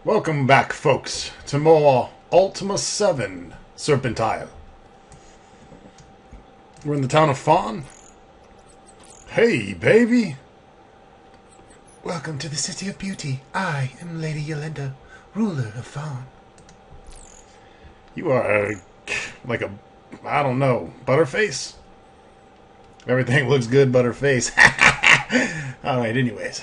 Welcome back, folks, to more Ultima VII, Serpent. We're in the town of Fawn. Hey, baby! Welcome to the City of Beauty. I am Lady Yolanda, ruler of Fawn. You are like a, I don't know, Butterface? Everything looks good, Butterface. Alright, anyways.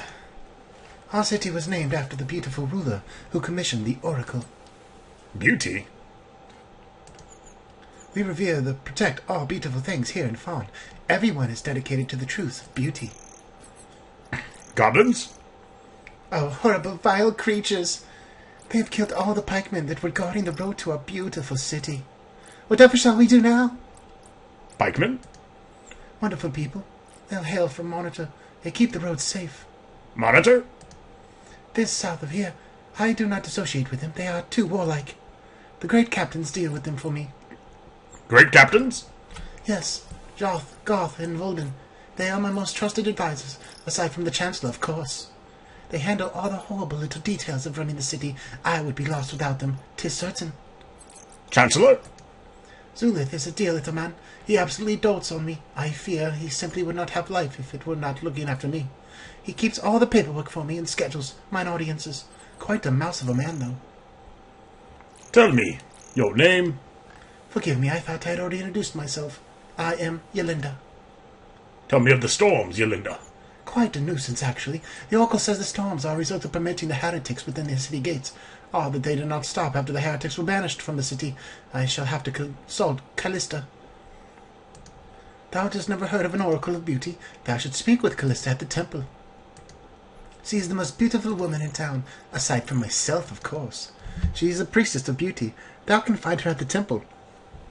Our city was named after the beautiful ruler who commissioned the Oracle. Beauty? We revere and protect all beautiful things here in Fawn. Everyone is dedicated to the truth of beauty. Goblins? Oh, horrible, vile creatures! They have killed all the pikemen that were guarding the road to our beautiful city. Whatever shall we do now? Pikemen? Wonderful people. They'll hail from Monitor. They keep the roads safe. Monitor? This south of here, I do not associate with them. They are too warlike. The great captains deal with them for me. Great captains? Yes, Joth, Goth, and Volden. They are my most trusted advisors, aside from the Chancellor, of course. They handle all the horrible little details of running the city. I would be lost without them, 'tis certain. Chancellor? Zulith is a dear little man. He absolutely dotes on me. I fear he simply would not have life if it were not looking after me. He keeps all the paperwork for me and schedules mine audiences. Quite a mouse of a man, though. Tell me, your name? Forgive me, I thought I had already introduced myself. I am Yolanda. Tell me of the storms, Yolanda. Quite a nuisance, actually. The Oracle says the storms are a result of permitting the heretics within the city gates. Odd that they did not stop after the heretics were banished from the city. I shall have to consult Callista. Thou hast never heard of an Oracle of Beauty? Thou should speak with Callista at the temple. She is the most beautiful woman in town, aside from myself, of course. She is a priestess of beauty. Thou can find her at the temple.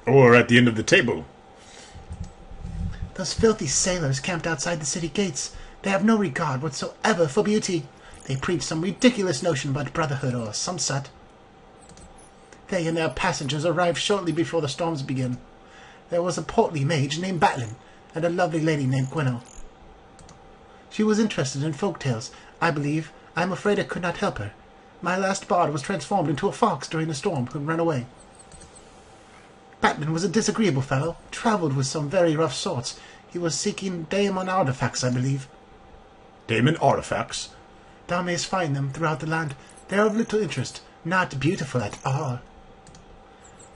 Or at the end of the table. Those filthy sailors camped outside the city gates. They have no regard whatsoever for beauty. They preach some ridiculous notion about brotherhood or some sort. They and their passengers arrived shortly before the storms began. There was a portly mage named Batlin, and a lovely lady named Gwenno. She was interested in folk tales, I believe. I am afraid I could not help her. My last bard was transformed into a fox during the storm and ran away. Batlin was a disagreeable fellow, travelled with some very rough sorts. He was seeking daemon artifacts, I believe. Daemon artifacts? Thou mayst find them throughout the land. They are of little interest, not beautiful at all.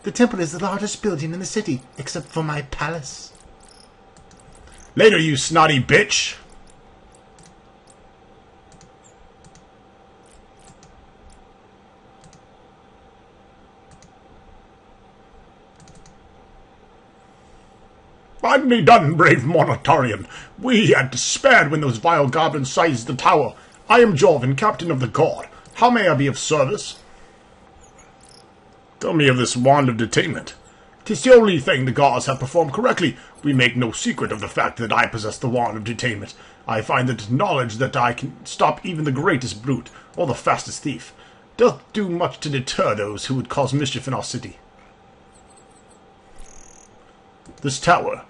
The temple is the largest building in the city, except for my palace. Later, you snotty bitch! Finely done, brave Monotarian. We had despaired when those vile goblins seized the tower. I am Jorvin, captain of the guard. How may I be of service? Tell me of this wand of detainment. 'Tis the only thing the guards have performed correctly. We make no secret of the fact that I possess the wand of detainment. I find that knowledge that I can stop even the greatest brute, or the fastest thief, doth do much to deter those who would cause mischief in our city. This tower.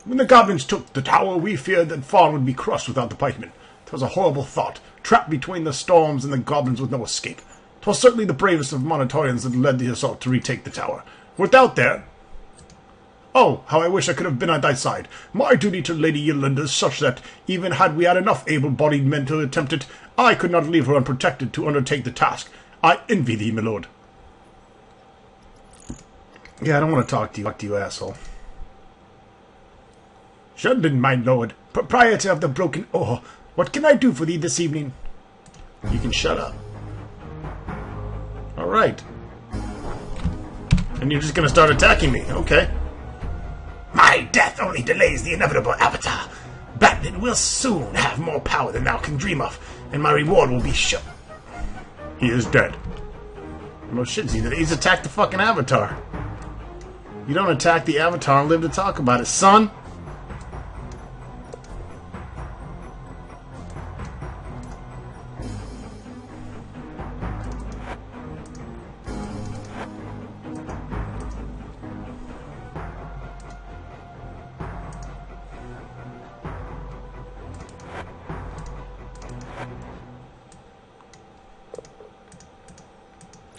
When the goblins took the tower, we feared that Fawn would be crushed without the pikemen. 'Twas a horrible thought, trapped between the storms and the goblins with no escape. 'Twas certainly the bravest of Monotarians that led the assault to retake the tower. Wert thou there? Oh, how I wish I could have been at thy side. My duty to Lady Yolanda is such that, even had we had enough able-bodied men to attempt it, I could not leave her unprotected to undertake the task. I envy thee, my lord. Yeah, I don't want to talk to you, asshole. Shunden, my lord, proprietor of the Broken Oar, what can I do for thee this evening? You can shut up. Alright. And you're just gonna start attacking me, okay. My death only delays the inevitable avatar. Batlin will soon have more power than thou can dream of, and my reward will be sure. He is dead. No shit, he's attacked the fucking avatar. You don't attack the avatar and live to talk about it, son.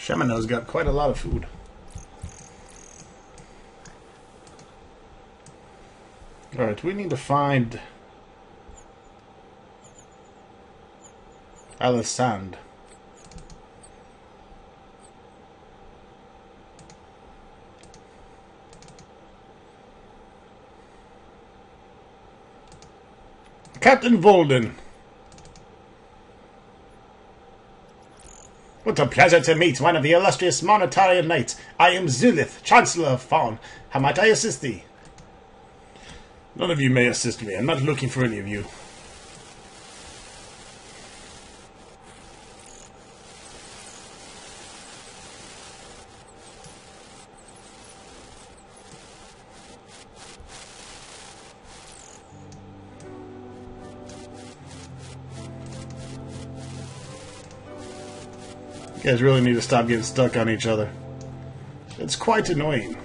Shamano's got quite a lot of food. Alright, we need to find Alisand. Captain Volden. What a pleasure to meet one of the illustrious Monetarian Knights. I am Zulith, Chancellor of Fawn. How might I assist thee? None of you may assist me. I'm not looking for any of you. You guys really need to stop getting stuck on each other. It's quite annoying.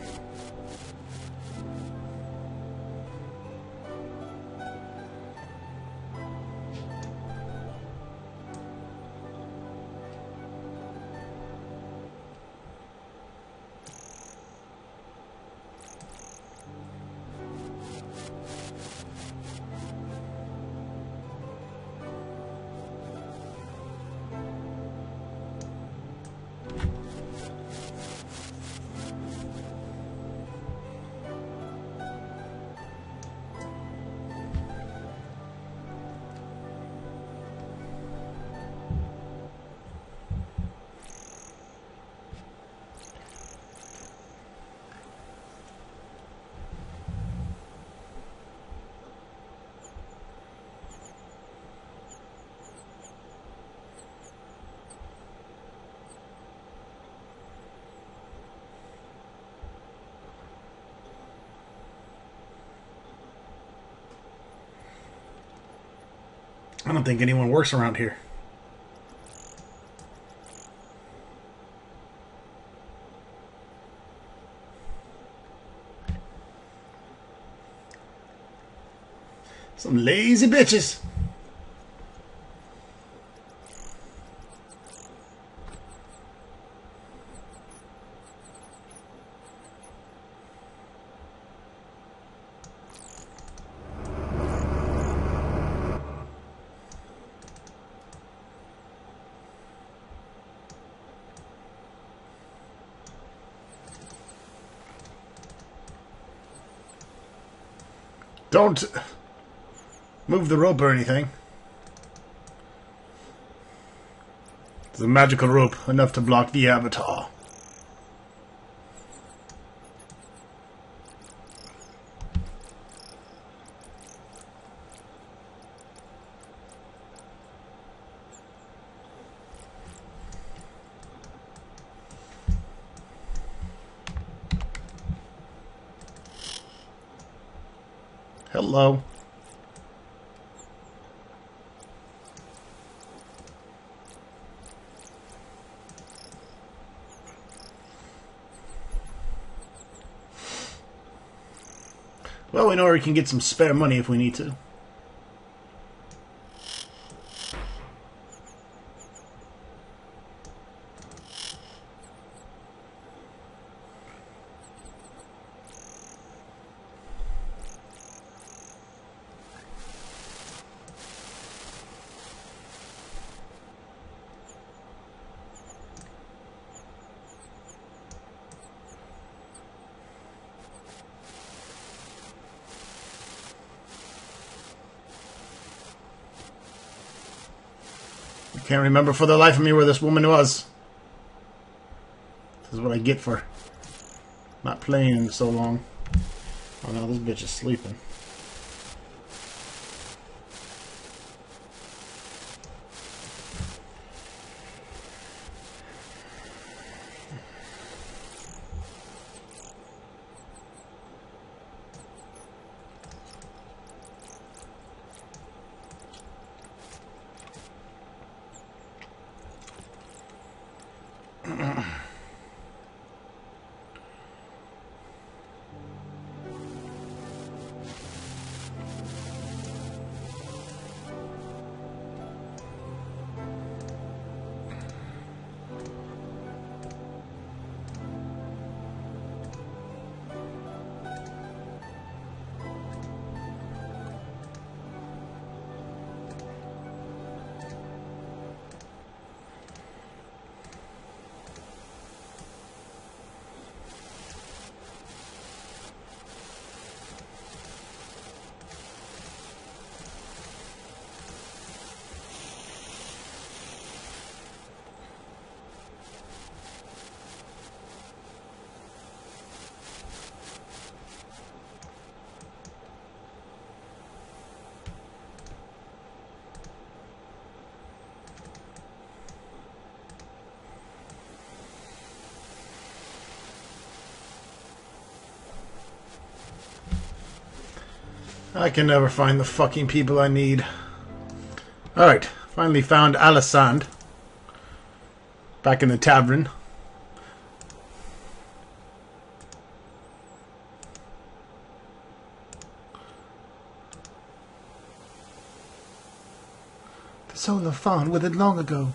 I don't think anyone works around here. Some lazy bitches. Don't move the rope or anything. It's a magical rope, enough to block the avatar. Hello. Well, we know where we can get some spare money if we need to. Can't remember for the life of me where this woman was. This is what I get for not playing in so long. Oh no, this bitch is sleeping. I can never find the fucking people I need. Alright, finally found Alisand. Back in the tavern. The soul of Fawn withered long ago.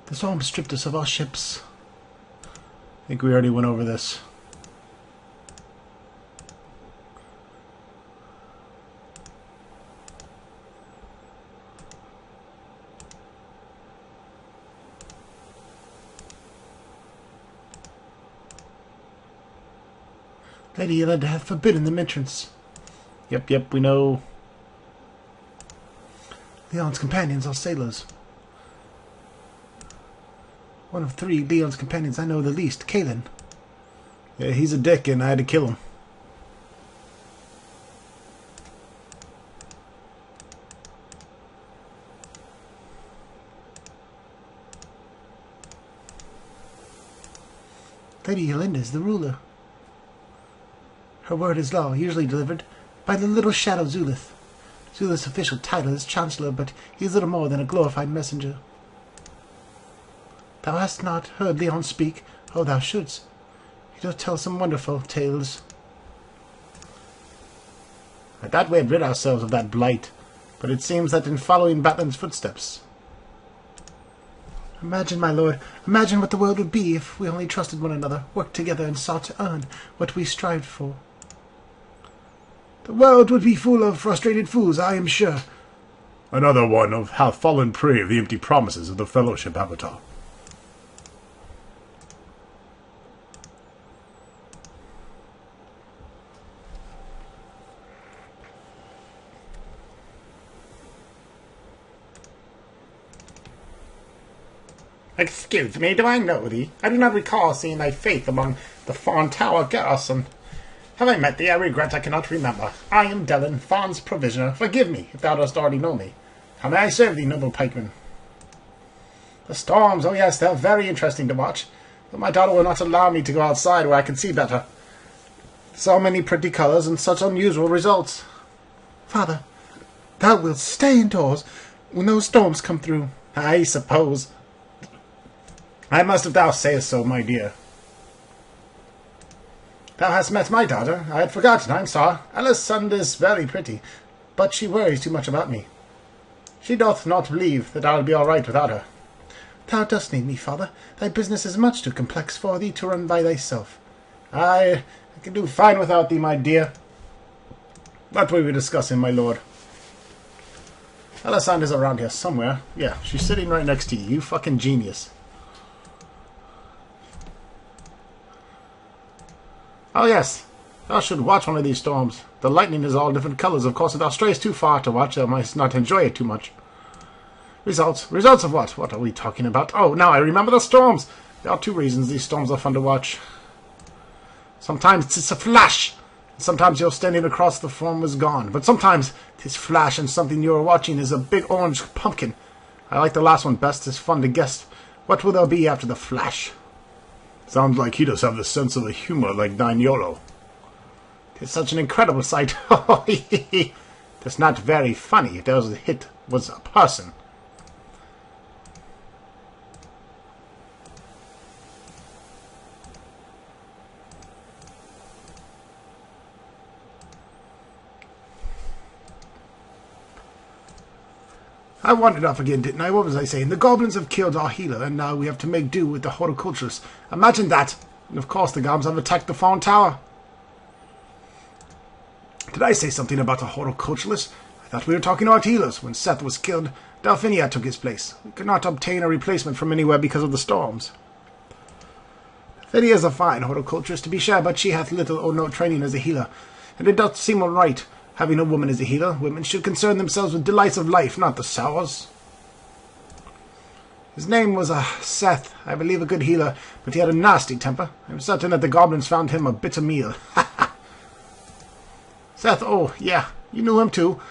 The storm stripped us of our ships. I think we already went over this. Lady Yolanda hath forbidden them entrance. Yep, we know. Leon's companions are sailors. One of 3 Leon's companions I know the least, Kalen. Yeah, he's a dick and I had to kill him. Lady Yolanda is the ruler. Her word is law, usually delivered by the little shadow Zulith. Zulith's official title is Chancellor, but he is little more than a glorified messenger. Thou hast not heard Leon speak. Oh, thou shouldst. He doth tell some wonderful tales. I thought we had rid ourselves of that blight, but it seems that in following Batman's footsteps. Imagine, my lord, imagine what the world would be if we only trusted one another, worked together, and sought to earn what we strived for. The world would be full of frustrated fools, I am sure. Another one of hath fallen prey of the empty promises of the Fellowship Avatar. Excuse me, do I know thee? I do not recall seeing thy faith among the Fawn Tower garrison. Have I met thee? I regret I cannot remember. I am Delin, Fawn's provisioner. Forgive me, if thou dost already know me. How may I serve thee, noble pikeman? The storms, oh yes, they are very interesting to watch. But my daughter will not allow me to go outside where I can see better. So many pretty colours and such unusual results. Father, thou wilt stay indoors when those storms come through. I suppose. I must if thou sayest so, my dear. Thou hast met my daughter. I had forgotten, I'm sorry. Alisand is very pretty, but she worries too much about me. She doth not believe that I'll be all right without her. Thou dost need me, father. Thy business is much too complex for thee to run by thyself. I can do fine without thee, my dear. What were we discussing, my lord? Alisand is around here somewhere. Yeah, she's sitting right next to you. You fucking genius. Oh yes, thou should watch one of these storms. The lightning is all different colours. Of course, if thou strays too far to watch, thou mightst not enjoy it too much. Results? Results of what? What are we talking about? Oh, now I remember the storms. There are 2 reasons these storms are fun to watch. Sometimes it's a flash, and sometimes you're standing across the form is gone. But sometimes this flash and something you're watching is a big orange pumpkin. I like the last one best. It's fun to guess. What will there be after the flash? Sounds like he does have the sense of a humor like thine YOLO. It's such an incredible sight. That's not very funny. If there was a hit was a person. I wandered off again, didn't I? What was I saying? The goblins have killed our healer, and now we have to make do with the horticulturists. Imagine that! And of course the goblins have attacked the Fawn Tower. Did I say something about a horticulturist? I thought we were talking about healers. When Seth was killed, Delphinia took his place. We could not obtain a replacement from anywhere because of the storms. Delphinia is a fine horticulturist, to be sure, but she hath little or no training as a healer, and it doth seem all right. Having a woman as a healer, women should concern themselves with delights of life, not the sorrows. His name was Seth, I believe a good healer, but he had a nasty temper. I'm certain that the goblins found him a bitter meal. Seth, oh, yeah, you knew him too.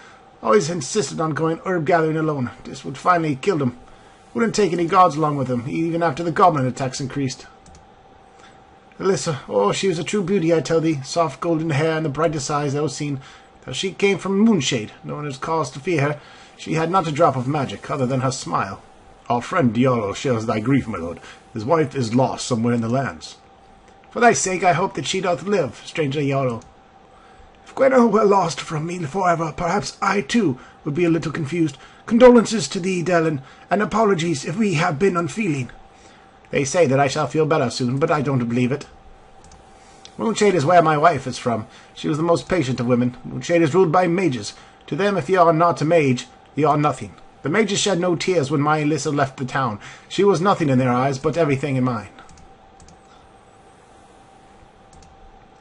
Always insisted on going herb gathering alone. This would finally kill him. Wouldn't take any guards along with him, even after the goblin attacks increased. Alyssa, oh, she was a true beauty, I tell thee. Soft golden hair and the brightest eyes thou seen. Though she came from Moonshade, no one has cause to fear her. She had not a drop of magic, other than her smile. Our friend Diallo shares thy grief, my lord. His wife is lost somewhere in the lands. For thy sake, I hope that she doth live, stranger Diallo. If Gwenna were lost from me forever, perhaps I, too, would be a little confused. Condolences to thee, Delin, and apologies if we have been unfeeling. They say that I shall feel better soon, but I don't believe it. Moonshade is where my wife is from. She was the most patient of women. Moonshade is ruled by mages. To them, if ye are not a mage, ye are nothing. The mages shed no tears when my Alyssa left the town. She was nothing in their eyes, but everything in mine.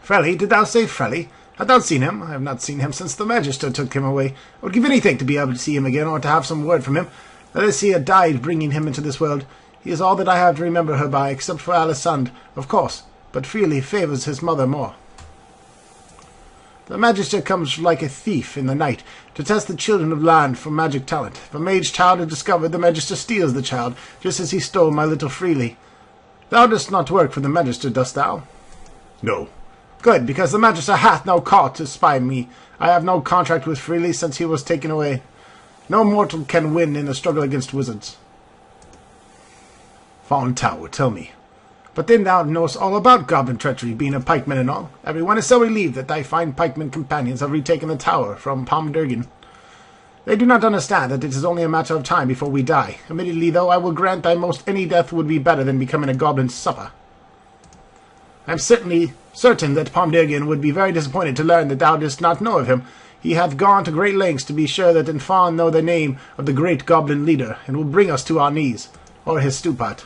Frelly, did thou say Frelly? Hast thou seen him? I have not seen him since the Magister took him away. I would give anything to be able to see him again, or to have some word from him. Alicia died bringing him into this world. He is all that I have to remember her by, except for Alisande, of course, but freely favours his mother more. The Magister comes like a thief in the night, to test the children of land for magic talent. If a mage child is discovered, the Magister steals the child, just as he stole my little Freely. Thou dost not work for the Magister, dost thou? No. Good, because the Magister hath no call to spy me. I have no contract with Freely since he was taken away. No mortal can win in the struggle against wizards. Fawn Tower, tell me. But then thou knowest all about goblin treachery, being a pikeman and all. Everyone is so relieved that thy fine pikeman companions have retaken the tower from Pomdurgan. They do not understand that it is only a matter of time before we die. Admittedly, though, I will grant thy most any death would be better than becoming a goblin's supper. I am certainly certain that Pomdurgan would be very disappointed to learn that thou didst not know of him. He hath gone to great lengths to be sure that in Fawn know the name of the great goblin leader, and will bring us to our knees, or his stewpot.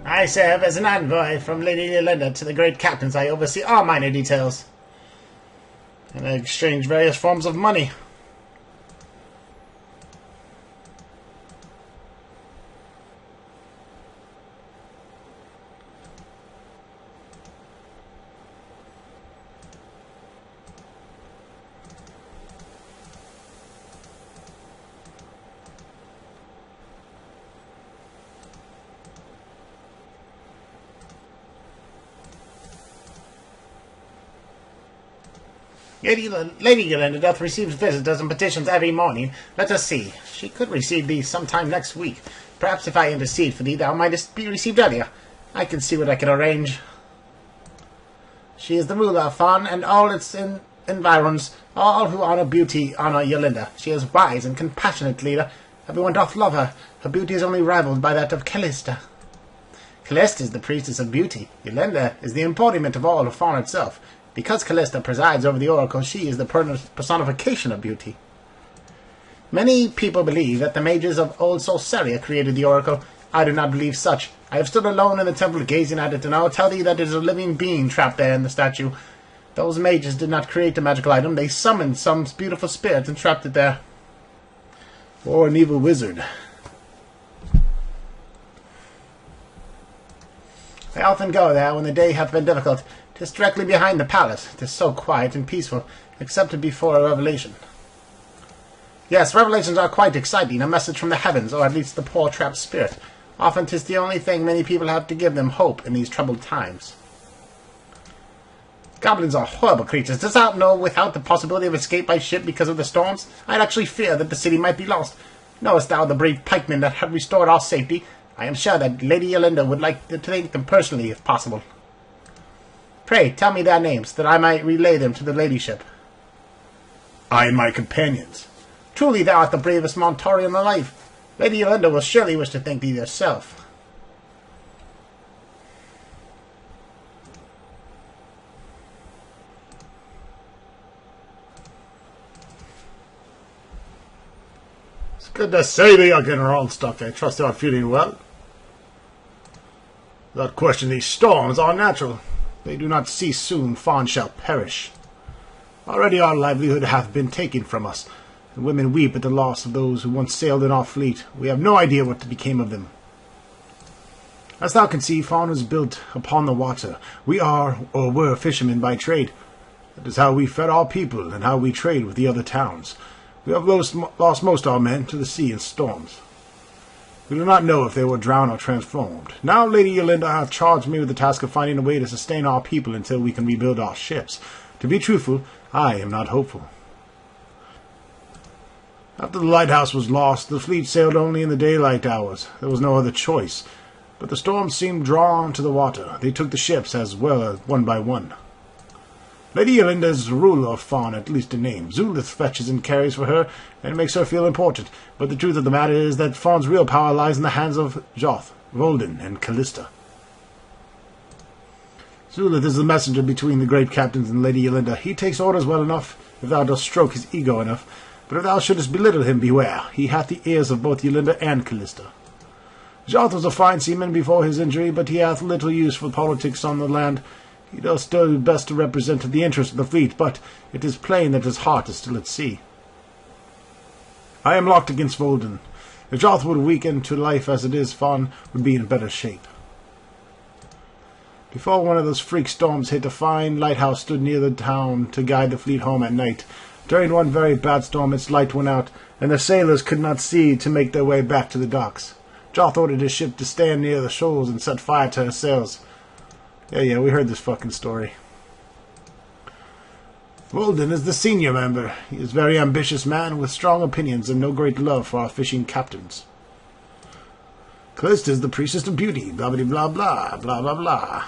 I serve as an envoy from Lady Yolanda to the great captains. I oversee all minor details. And I exchange various forms of money. Lady Yolanda doth receive visitors and petitions every morning. Let us see. She could receive thee sometime next week. Perhaps if I intercede for thee, thou mightest be received earlier. I can see what I can arrange. She is the ruler of Fawn, and all its environs. All who honour beauty honour Yolanda. She is wise and compassionate leader. Everyone doth love her. Her beauty is only rivalled by that of Callista. Callista is the priestess of beauty. Yolanda is the embodiment of all of Fawn itself. Because Callista presides over the oracle, she is the personification of beauty. Many people believe that the mages of old Solceria created the oracle. I do not believe such. I have stood alone in the temple gazing at it, and I will tell thee that it is a living being trapped there in the statue. Those mages did not create the magical item. They summoned some beautiful spirit and trapped it there. Or an evil wizard. I often go there when the day hath been difficult. 'Tis directly behind the palace. 'Tis so quiet and peaceful, except before a revelation. Yes, revelations are quite exciting. A message from the heavens, or at least the poor trapped spirit. Often 'tis the only thing many people have to give them hope in these troubled times. Goblins are horrible creatures. Dost thou know, without the possibility of escape by ship because of the storms, I'd actually fear that the city might be lost. Knowest thou the brave pikemen that have restored our safety? I am sure that Lady Yolanda would like to thank them personally, if possible. Pray, tell me their names, that I might relay them to the ladyship. I and my companions. Truly thou art the bravest Montorian alive. Lady Yolanda will surely wish to thank thee yourself. Good to see thee again, Ronstock. I trust thou art feeling well. Without question, these storms are natural. They do not cease soon. Fawn shall perish. Already our livelihood hath been taken from us, and women weep at the loss of those who once sailed in our fleet. We have no idea what became of them. As thou canst see, Fawn was built upon the water. We are, or were, fishermen by trade. That is how we fed our people, and how we trade with the other towns. We have lost most our men to the sea and storms. We do not know if they were drowned or transformed. Now Lady Yolinda hath charged me with the task of finding a way to sustain our people until we can rebuild our ships. To be truthful, I am not hopeful. After the lighthouse was lost, the fleet sailed only in the daylight hours. There was no other choice. But the storm seemed drawn to the water. They took the ships as well as one by one. Lady Yolinda is ruler of Fawn, at least in name. Zulith fetches and carries for her, and makes her feel important. But the truth of the matter is that Fawn's real power lies in the hands of Joth, Volden, and Callista. Zulith is the messenger between the great captains and Lady Yolinda. He takes orders well enough, if thou dost stroke his ego enough. But if thou shouldest belittle him, beware. He hath the ears of both Yolinda and Callista. Joth was a fine seaman before his injury, but he hath little use for politics on the land. He does still his best to represent the interest of the fleet, but it is plain that his heart is still at sea. I am locked against Volden. If Joth would weaken to life as it is, Fawn would be in better shape. Before one of those freak storms hit, a fine lighthouse stood near the town to guide the fleet home at night. During one very bad storm, its light went out, and the sailors could not see to make their way back to the docks. Joth ordered his ship to stand near the shoals and set fire to her sails. Yeah, we heard this fucking story. Volden is the senior member. He is a very ambitious man with strong opinions and no great love for our fishing captains. Callista is the priestess of beauty. Blah, blah, blah, blah, blah, blah, blah.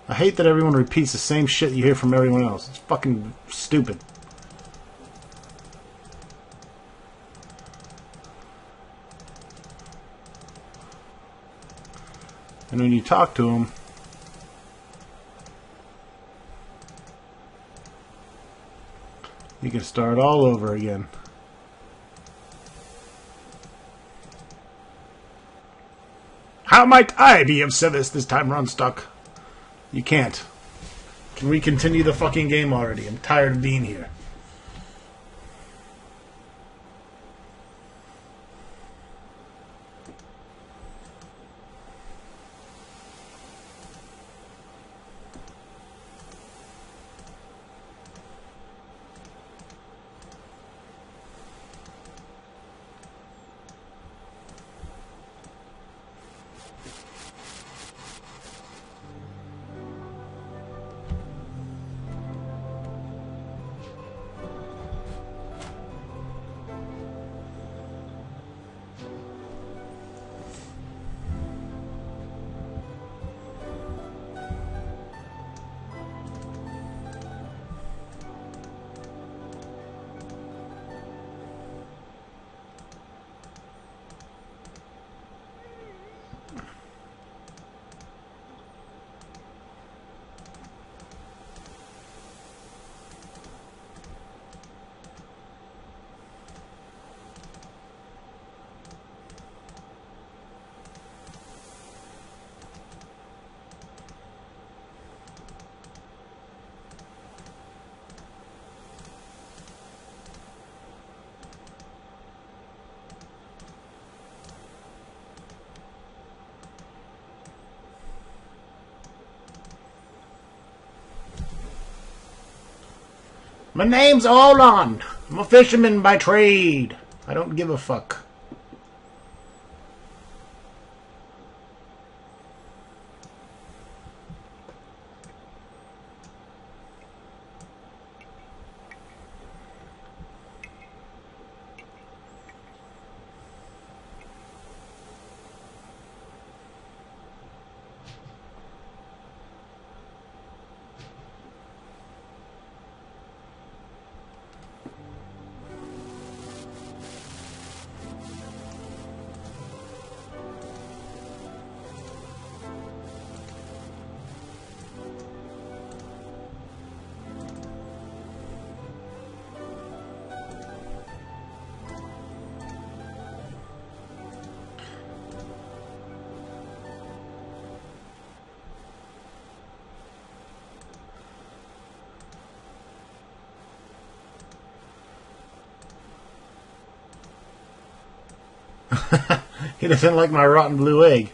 I hate that everyone repeats the same shit you hear from everyone else. It's fucking stupid. And when you talk to them, you can start all over again. How might I be of service this time, Ronstock? You can't. Can we continue the fucking game already? I'm tired of being here. My name's Olon. I'm a fisherman by trade. I don't give a fuck. He doesn't like my rotten blue egg.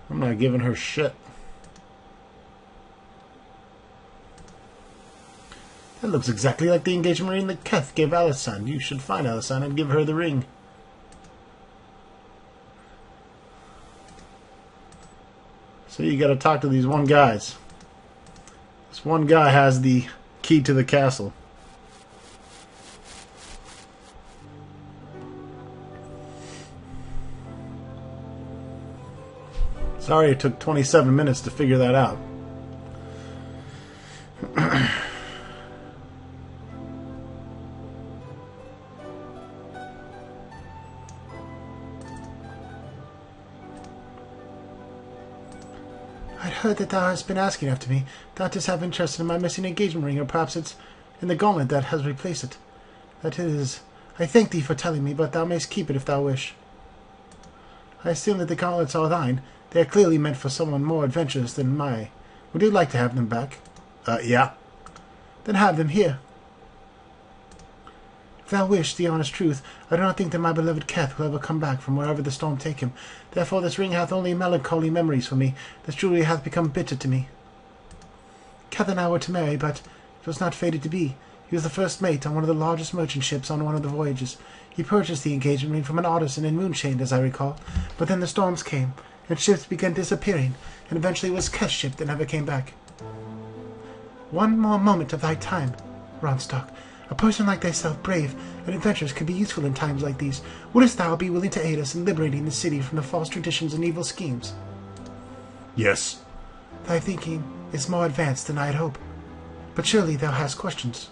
I'm not giving her shit. That looks exactly like the engagement ring that Keth gave Alisan. You should find Alisan and give her the ring. So you gotta talk to these one guys. This one guy has the key to the castle. Sorry it took 27 minutes to figure that out. I'd heard that thou hast been asking after me. Thou dost have interest in my missing engagement ring, or perhaps it's in the gauntlet that has replaced it. That is, I thank thee for telling me, but thou mayst keep it if thou wish. I assume that the gauntlets are thine. They are clearly meant for someone more adventurous than I. Would you like to have them back? Yeah. Then have them here. If thou wish the honest truth, I do not think that my beloved Keth will ever come back from wherever the storm take him. Therefore this ring hath only melancholy memories for me. This jewelry hath become bitter to me. Keth and I were to marry, but it was not fated to be. He was the first mate on one of the largest merchant ships on one of the voyages. He purchased the engagement ring from an artisan in Moonshade, as I recall. But then the storms came, and ships began disappearing, and eventually it was Keth's ship that never came back. One more moment of thy time, Ronstock. A person like thyself, brave and adventurous, could be useful in times like these. Wouldst thou be willing to aid us in liberating the city from the false traditions and evil schemes? Yes. Thy thinking is more advanced than I had hoped. But surely thou hast questions.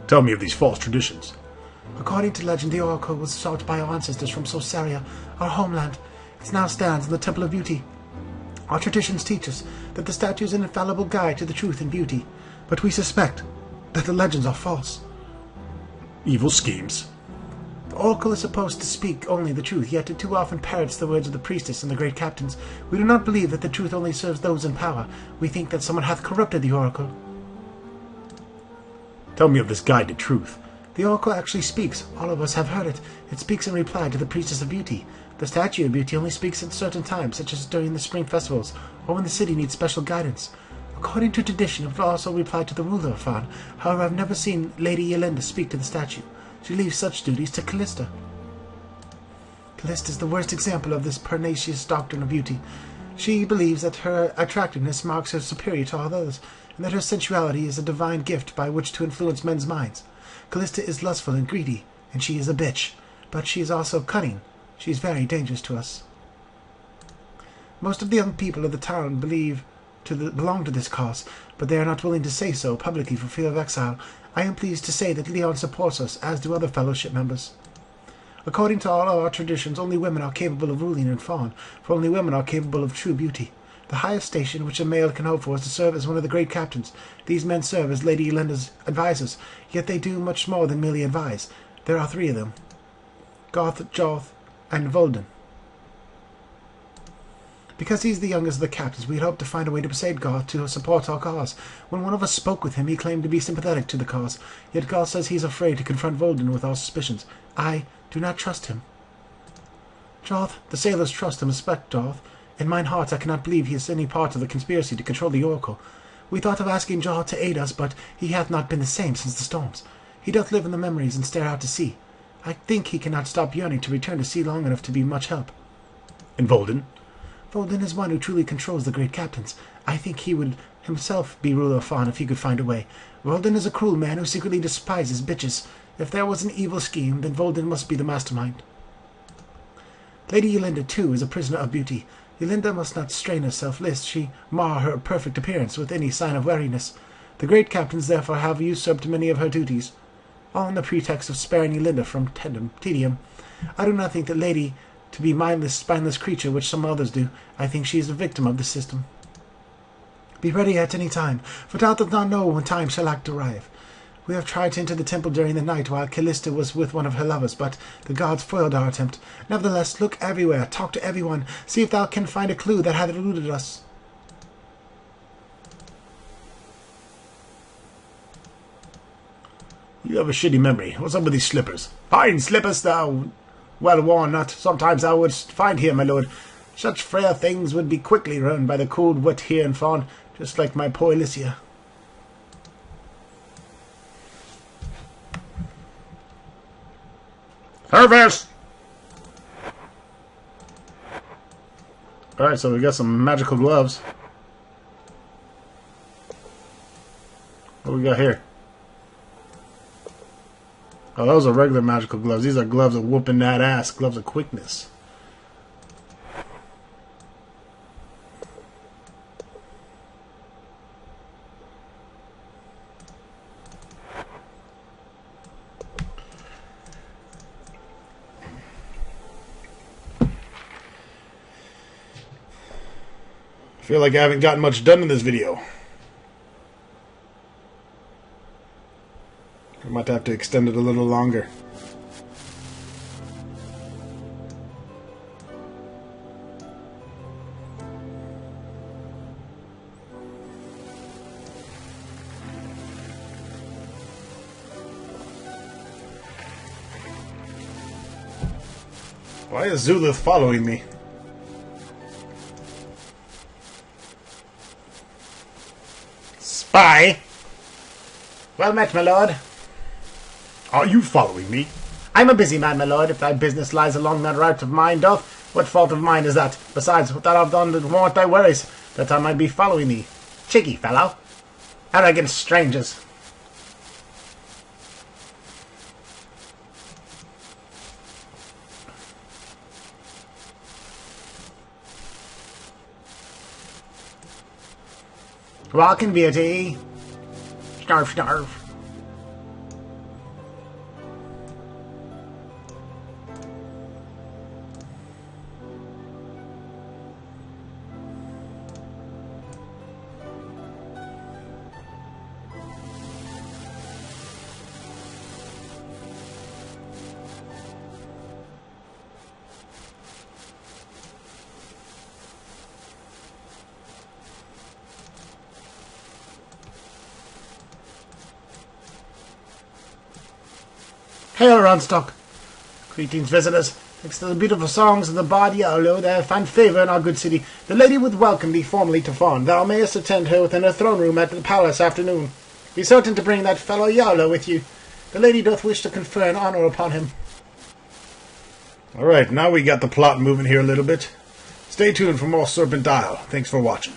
Tell me of these false traditions. According to legend, the oracle was sought by our ancestors from Sosaria, our homeland. It now stands in the Temple of Beauty. Our traditions teach us that the statue is an infallible guide to the truth and beauty, but we suspect that the legends are false. Evil schemes. The oracle is supposed to speak only the truth, yet it too often parrots the words of the priestess and the great captains. We do not believe that the truth only serves those in power. We think that someone hath corrupted the oracle. Tell me of this guide to truth. The oracle actually speaks. All of us have heard it. It speaks in reply to the priestess of beauty. The statue of beauty only speaks at certain times, such as during the spring festivals, or when the city needs special guidance. According to tradition, it will also reply to the ruler of Fawn. However, I've never seen Lady Yolanda speak to the statue. She leaves such duties to Callista. Callista is the worst example of this pernicious doctrine of beauty. She believes that her attractiveness marks her superior to all others, and that her sensuality is a divine gift by which to influence men's minds. Callista is lustful and greedy, and she is a bitch, but she is also cunning. She is very dangerous to us. Most of the young people of the town belong to this cause, but they are not willing to say so publicly for fear of exile. I am pleased to say that Leon supports us, as do other fellowship members. According to all our traditions, only women are capable of ruling in Fawn, for only women are capable of true beauty. The highest station which a male can hope for is to serve as one of the great captains. These men serve as Lady Yolanda's advisors, yet they do much more than merely advise. There are 3 of them: Goth, Joth, and Volden. Because he's the youngest of the captains, we had hoped to find a way to persuade Goth to support our cause. When one of us spoke with him, he claimed to be sympathetic to the cause, yet Goth says he's afraid to confront Volden with our suspicions. I do not trust him. Joth, the sailors trust and respect Joth. In mine heart I cannot believe he is any part of the conspiracy to control the oracle. We thought of asking Joth to aid us, but he hath not been the same since the storms. He doth live in the memories and stare out to sea. I think he cannot stop yearning to return to sea long enough to be much help. And Volden? Volden is one who truly controls the great captains. I think he would himself be ruler of Fawn if he could find a way. Volden is a cruel man who secretly despises bitches. If there was an evil scheme, then Volden must be the mastermind. Lady Yolanda, too, is a prisoner of beauty. Yolanda must not strain herself, lest she mar her perfect appearance with any sign of weariness. The great captains, therefore, have usurped many of her duties, all on the pretext of sparing Yolanda from tedium. I do not think that Lady to be mindless, spineless creature, which some others do. I think she is a victim of the system. Be ready at any time, for thou dost not know when time shall act arrive. We have tried to enter the temple during the night while Callista was with one of her lovers, but the gods foiled our attempt. Nevertheless, look everywhere, talk to everyone, see if thou can find a clue that hath eluded us. You have a shitty memory. What's up with these slippers? Fine slippers, thou well worn not. Sometimes thou wouldst find here, my lord. Such frail things would be quickly ruined by the cold wet here in Fawn, just like my poor Alicia. Service! Alright, so we got some magical gloves. What do we got here? Oh, those are regular magical gloves. These are gloves of whooping that ass. Gloves of quickness. I feel like I haven't gotten much done in this video. I might have to extend it a little longer. Why is Zulith following me? Spy! Well met, my lord. Are you following me? I'm a busy man, my lord. If thy business lies along that route of mine doth, what fault of mine is that? Besides, what thou have done to warrant thy worries, that I might be following thee. Cheeky fellow. Arrogant strangers. Walk in beauty. Snarf, snarf. Hail, Runstock. Greetings, visitors. Thanks to the beautiful songs of the bard Yarlo, they have found favour in our good city. The lady would welcome thee formally to Fawn. Thou mayest attend her within her throne room at the palace afternoon. Be certain to bring that fellow Yarlo with you. The lady doth wish to confer an honour upon him. Alright, now we got the plot moving here a little bit. Stay tuned for more Serpent Isle. Thanks for watching.